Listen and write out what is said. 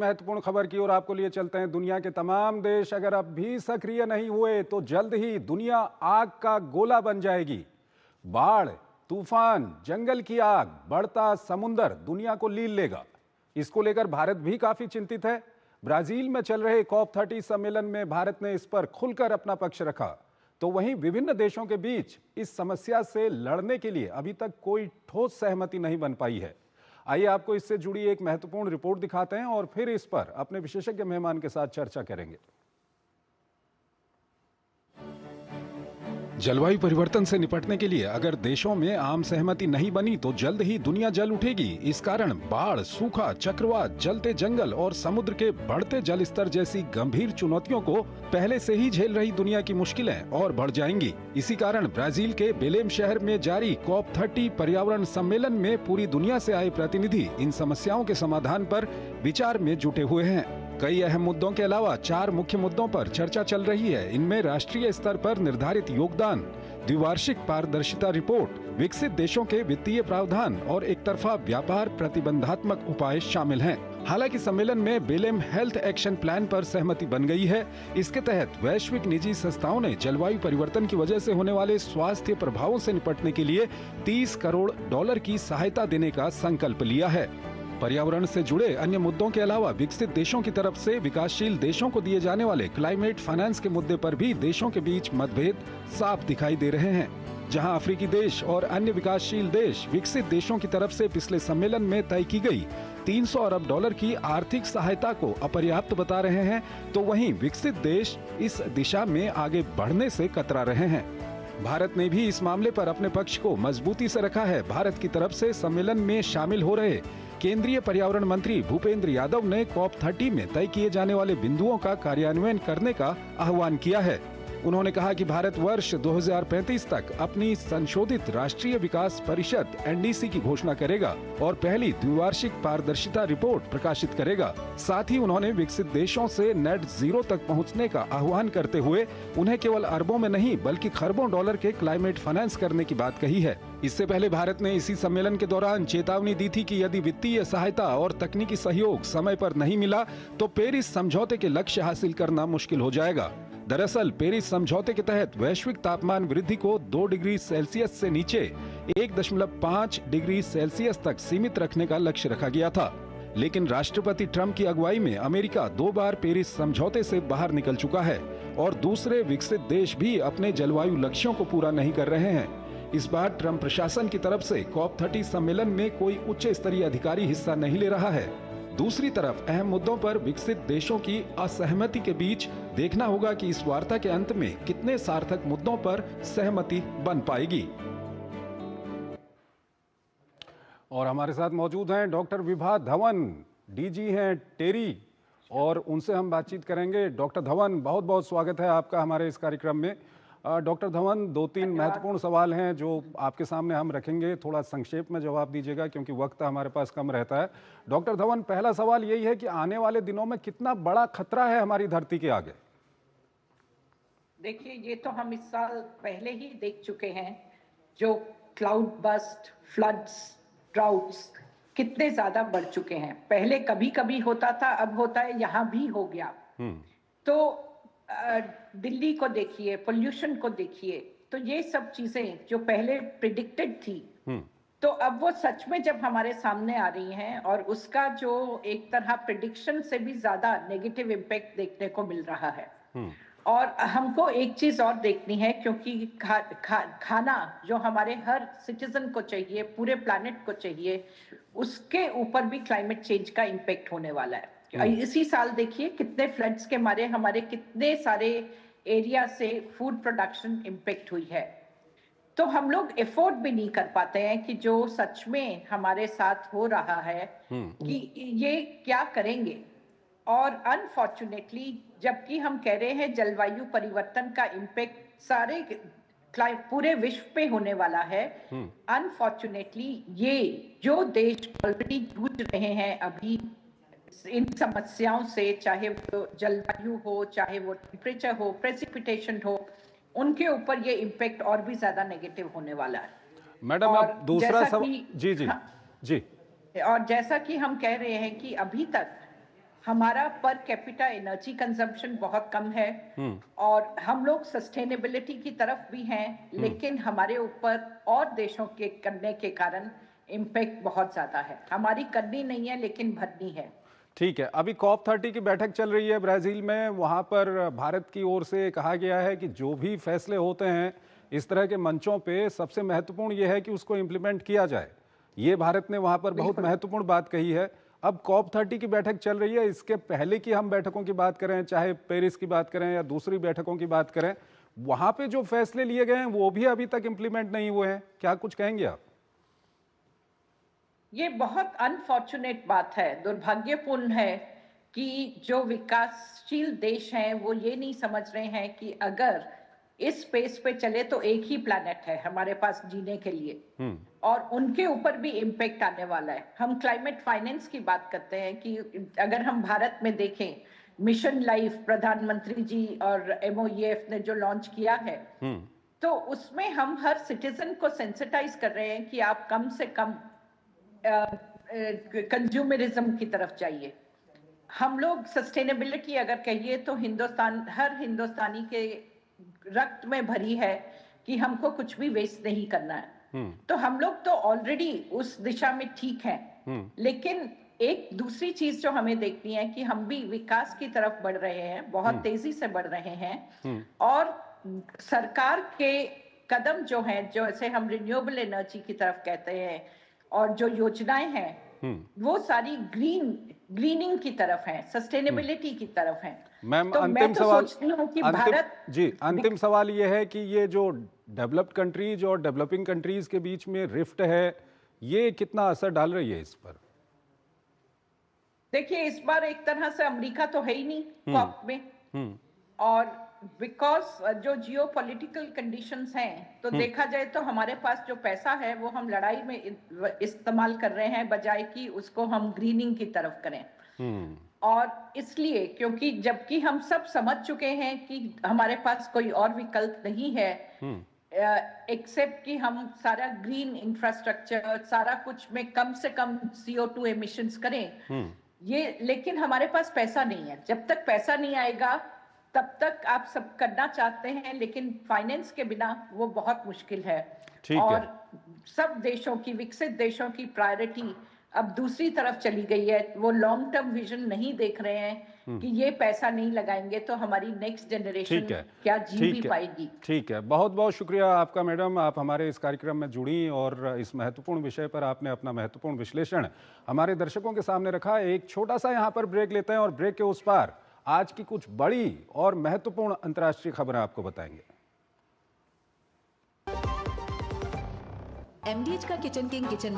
महत्वपूर्ण खबर की ओर आपको लिए चलते हैं। दुनिया के तमाम देश अगर अब भी सक्रिय नहीं हुए तो जल्द ही दुनिया आग का गोला बन जाएगी। बाढ़, तूफान, जंगल की आग, बढ़ता समुंदर दुनिया को लील लेगा। इसको लेकर भारत भी काफी चिंतित है। ब्राजील में चल रहे COP30 सम्मेलन में भारत ने इस पर खुलकर अपना पक्ष रखा। तो वहीं विभिन्न देशों के बीच इस समस्या से लड़ने के लिए अभी तक कोई ठोस सहमति नहीं बन पाई है। आइए आपको इससे जुड़ी एक महत्वपूर्ण रिपोर्ट दिखाते हैं और फिर इस पर अपने विशेषज्ञ मेहमान के साथ चर्चा करेंगे। जलवायु परिवर्तन से निपटने के लिए अगर देशों में आम सहमति नहीं बनी तो जल्द ही दुनिया जल उठेगी। इस कारण बाढ़, सूखा, चक्रवात, जलते जंगल और समुद्र के बढ़ते जल स्तर जैसी गंभीर चुनौतियों को पहले से ही झेल रही दुनिया की मुश्किलें और बढ़ जाएंगी। इसी कारण ब्राजील के बेलेम शहर में जारी COP30 पर्यावरण सम्मेलन में पूरी दुनिया से आए प्रतिनिधि इन समस्याओं के समाधान पर विचार में जुटे हुए हैं। कई अहम मुद्दों के अलावा 4 मुख्य मुद्दों पर चर्चा चल रही है। इनमें राष्ट्रीय स्तर पर निर्धारित योगदान, द्विवार्षिक पारदर्शिता रिपोर्ट, विकसित देशों के वित्तीय प्रावधान और एक तरफा व्यापार प्रतिबंधात्मक उपाय शामिल हैं। हालांकि सम्मेलन में बेलेम हेल्थ एक्शन प्लान पर सहमति बन गई है। इसके तहत वैश्विक निजी संस्थाओं ने जलवायु परिवर्तन की वजह से होने वाले स्वास्थ्य प्रभावों से निपटने के लिए $30 करोड़ की सहायता देने का संकल्प लिया है। पर्यावरण से जुड़े अन्य मुद्दों के अलावा विकसित देशों की तरफ से विकासशील देशों को दिए जाने वाले क्लाइमेट फाइनेंस के मुद्दे पर भी देशों के बीच मतभेद साफ दिखाई दे रहे हैं। जहां अफ्रीकी देश और अन्य विकासशील देश विकसित देशों की तरफ से पिछले सम्मेलन में तय की गई $300 अरब की आर्थिक सहायता को अपर्याप्त बता रहे हैं, तो वहीं विकसित देश इस दिशा में आगे बढ़ने से कतरा रहे हैं। भारत ने भी इस मामले पर अपने पक्ष को मजबूती से रखा है। भारत की तरफ से सम्मेलन में शामिल हो रहे केंद्रीय पर्यावरण मंत्री भूपेंद्र यादव ने COP30 में तय किए जाने वाले बिंदुओं का कार्यान्वयन करने का आह्वान किया है। उन्होंने कहा कि भारत वर्ष 2035 तक अपनी संशोधित राष्ट्रीय विकास परिषद NDC की घोषणा करेगा और पहली द्विवार्षिक पारदर्शिता रिपोर्ट प्रकाशित करेगा। साथ ही उन्होंने विकसित देशों से नेट जीरो तक पहुंचने का आह्वान करते हुए उन्हें केवल अरबों में नहीं बल्कि खरबों डॉलर के क्लाइमेट फाइनेंस करने की बात कही है। इससे पहले भारत ने इसी सम्मेलन के दौरान चेतावनी दी थी कि यदि वित्तीय सहायता और तकनीकी सहयोग समय पर नहीं मिला तो पेरिस समझौते के लक्ष्य हासिल करना मुश्किल हो जाएगा। दरअसल पेरिस समझौते के तहत वैश्विक तापमान वृद्धि को 2 डिग्री सेल्सियस से नीचे 1.5 डिग्री सेल्सियस तक सीमित रखने का लक्ष्य रखा गया था। लेकिन राष्ट्रपति ट्रंप की अगुवाई में अमेरिका 2 बार पेरिस समझौते से बाहर निकल चुका है और दूसरे विकसित देश भी अपने जलवायु लक्ष्यों को पूरा नहीं कर रहे हैं। इस बार ट्रंप प्रशासन की तरफ से COP30 सम्मेलन में कोई उच्च स्तरीय अधिकारी हिस्सा नहीं ले रहा है। दूसरी तरफ अहम मुद्दों पर विकसित देशों की असहमति के बीच देखना होगा कि इस वार्ता के अंत में कितने सार्थक मुद्दों पर सहमति बन पाएगी। और हमारे साथ मौजूद हैं डॉक्टर विभा धवन, DG हैं टेरी, और उनसे हम बातचीत करेंगे। डॉक्टर धवन, बहुत बहुत स्वागत है आपका हमारे इस कार्यक्रम में। डॉक्टर धवन, 2-3 महत्वपूर्ण सवाल हैं जो आपके सामने हम रखेंगे। थोड़ा संक्षेप में जवाब दीजिएगा क्योंकि वक्त हमारे पास कम रहता है। डॉक्टर धवन, पहला सवाल यही है कि आने वाले दिनों में कितना बड़ा खतरा है हमारी धरती के आगे? देखिए, ये तो हम इस साल पहले ही देख चुके हैं, जो क्लाउड बस्ट, फ्लड्स, ड्राउट्स कितने ज्यादा बढ़ चुके हैं। पहले कभी कभी होता था, अब होता है, यहाँ भी हो गया। तो दिल्ली को देखिए, पोल्यूशन को देखिए, तो ये सब चीजें जो पहले प्रिडिक्टेड थी, तो अब वो सच में जब हमारे सामने आ रही हैं और उसका जो एक तरह प्रिडिक्शन से भी ज्यादा नेगेटिव इम्पैक्ट देखने को मिल रहा है। और हमको एक चीज और देखनी है, क्योंकि खाना जो हमारे हर सिटीजन को चाहिए, पूरे प्लैनेट को चाहिए, उसके ऊपर भी क्लाइमेट चेंज का इम्पैक्ट होने वाला है। इसी साल देखिए कितने फ्लड्स के मारे हमारे कितने सारे एरिया से फूड प्रोडक्शन इम्पैक्ट हुई है। तो हम लोग एफोर्ड भी नहीं कर पाते हैं कि जो सच में हमारे साथ हो रहा है कि ये क्या करेंगे। और अनफॉर्चुनेटली, जबकि हम कह रहे हैं जलवायु परिवर्तन का इम्पैक्ट सारे पूरे विश्व पे होने वाला है, अनफॉर्चुनेटली ये जो देश ऑलरेडी जूझ रहे हैं अभी इन समस्याओं से, चाहे वो जलवायु हो, चाहे वो टेम्परेचर हो, प्रेसिपिटेशन हो, उनके ऊपर ये इम्पैक्ट और भी ज्यादा नेगेटिव होने वाला है। मैडम, अब दूसरा सवाल। जी। और जैसा कि हम कह रहे हैं कि अभी तक हमारा पर कैपिटा एनर्जी कंजम्पशन बहुत कम है और हम लोग सस्टेनेबिलिटी की तरफ भी हैं, लेकिन हमारे ऊपर और देशों के करने के कारण इम्पैक्ट बहुत ज्यादा है। हमारी करनी नहीं है लेकिन भरनी है। ठीक है, अभी COP30 की बैठक चल रही है ब्राजील में। वहां पर भारत की ओर से कहा गया है कि जो भी फैसले होते हैं इस तरह के मंचों पे, सबसे महत्वपूर्ण यह है कि उसको इम्प्लीमेंट किया जाए। ये भारत ने वहां पर बहुत महत्वपूर्ण बात कही है। अब COP30 की बैठक चल रही है, इसके पहले की हम बैठकों की बात करें, चाहे पेरिस की बात करें या दूसरी बैठकों की बात करें, वहां पे जो फैसले लिए गए हैं वो भी अभी तक इम्प्लीमेंट नहीं हुए हैं। क्या कुछ कहेंगे आप? ये बहुत अनफॉर्चुनेट बात है, दुर्भाग्यपूर्ण है कि जो विकासशील देश हैं वो ये नहीं समझ रहे हैं कि अगर इस स्पेस पे चले तो एक ही प्लैनेट है हमारे पास जीने के लिए और उनके ऊपर भी इम्पैक्ट आने वाला है। हम क्लाइमेट फाइनेंस की बात करते हैं कि अगर हम भारत में देखें, मिशन लाइफ प्रधानमंत्री जी और MOEF ने जो लॉन्च किया है, तो उसमें हम हर सिटीजन को सेंसिटाइज कर रहे हैं कि आप कम से कम कंज्यूमरिज्म की तरफ जाइए। हम लोग सस्टेनेबिलिटी अगर कहिए तो हर हिंदुस्तानी के रक्त में भरी है कि हमको कुछ भी वेस्ट नहीं करना है। तो हम लोग तो ऑलरेडी उस दिशा में ठीक हैं, लेकिन एक दूसरी चीज जो हमें देखनी है कि हम भी विकास की तरफ बढ़ रहे हैं, बहुत तेजी से बढ़ रहे हैं और सरकार के कदम जो हैं, जो ऐसे हम रिन्यूएबल एनर्जी की तरफ कहते हैं और जो योजनाएं हैं वो सारी ग्रीनिंग की तरफ हैं, सस्टेनेबिलिटी की तरफ हैं। मैम, तो अंतिम सवाल, सोचती हूँ कि भारत अंतिम सवाल ये है कि ये जो डेवलप्ड कंट्रीज और डेवलपिंग कंट्रीज के बीच में रिफ्ट है, ये कितना असर डाल रही है इस पर? देखिए, इस बार एक तरह से अमेरिका तो है ही नहीं कॉप में और बिकॉज जो जियो पॉलिटिकल कंडीशंस हैं, तो देखा जाए तो हमारे पास जो पैसा है वो हम लड़ाई में इस्तेमाल कर रहे हैं बजाय कि उसको हम ग्रीनिंग की तरफ करें। और इसलिए क्योंकि जबकि हम सब समझ चुके हैं कि हमारे पास कोई और विकल्प नहीं है एक्सेप्ट कि हम सारा ग्रीन इंफ्रास्ट्रक्चर, सारा कुछ में कम से कम CO2 एमिशंस करें, ये, लेकिन हमारे पास पैसा नहीं है। जब तक पैसा नहीं आएगा तब तक आप सब करना चाहते हैं, लेकिन फाइनेंस के बिना वो बहुत मुश्किल है। और सब देशों की, विकसित देशों की प्रायोरिटी अब दूसरी तरफ चली गई है। वो लॉन्ग टर्म विजन नहीं देख रहे हैं कि ये पैसा नहीं लगाएंगे तो हमारी नेक्स्ट जनरेशन क्या जी भी पाएगी। ठीक है, बहुत बहुत शुक्रिया आपका मैडम, आप हमारे इस कार्यक्रम में जुड़ी और इस महत्वपूर्ण विषय पर आपने अपना महत्वपूर्ण विश्लेषण हमारे दर्शकों के सामने रखा। एक छोटा सा यहाँ पर ब्रेक लेते हैं और ब्रेक के उस पार आज की कुछ बड़ी और महत्वपूर्ण अंतर्राष्ट्रीय खबरें आपको बताएंगे। MDH का किचन किंग किचन